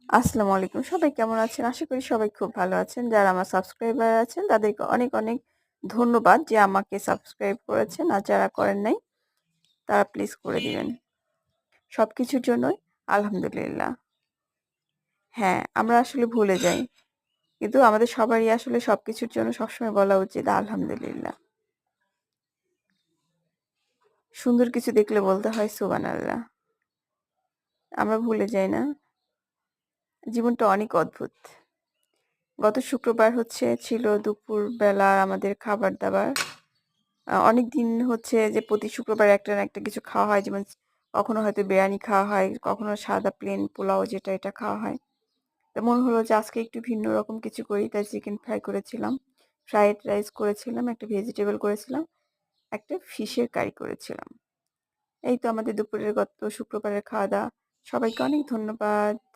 আসসালামু আলাইকুম। সবাই কেমন আছেন? আশা করি সবাই খুব ভালো আছেন। যারা আমার সাবস্ক্রাইবার আছেন তাদেরকে অনেক, অনেক ধন্যবাদ যে আমাকে সাবস্ক্রাইব করেছেন। আর যারা করেন নাই তারা প্লিজ করে দিবেন। সবকিছুর জন্যই আলহামদুলিল্লাহ। হ্যাঁ, আমরা আসলে ভুলে যাই। কিন্তু আমাদের সবারই আসলে সবকিছুর জন্য সবসময় বলা উচিত আলহামদুলিল্লাহ। সুন্দর কিছু দেখলে বলতে হয় সুবহানাল্লাহ। আমরা ভুলে যাই না। জীবনটা অনেক অদ্ভুত। গত শুক্রবার ছিল দুপুরবেলার আমাদের খাবার-দাবার। অনেকদিন হচ্ছে যে প্রতি শুক্রবার একটা না একটা কিছু খাওয়া হয়। যেমন কখনো হয়তো বিরিয়ানি খাওয়া হয়, কখনো সাদা প্লেন পোলাও যেটা এটা খাওয়া হয়। তো মনে হলো যে আজকে একটু ভিন্ন রকম কিছু করি, তাই চিকেন ফ্রাই করেছিলাম, ফ্রাইড রাইস করেছিলাম, একটা ভেজিটেবল করেছিলাম, একটা ফিশের কারি করেছিলাম। এই তো আমাদের দুপুরের গত শুক্রবারের খাওয়া-দাওয়া। সবাইকে অনেক ধন্যবাদ।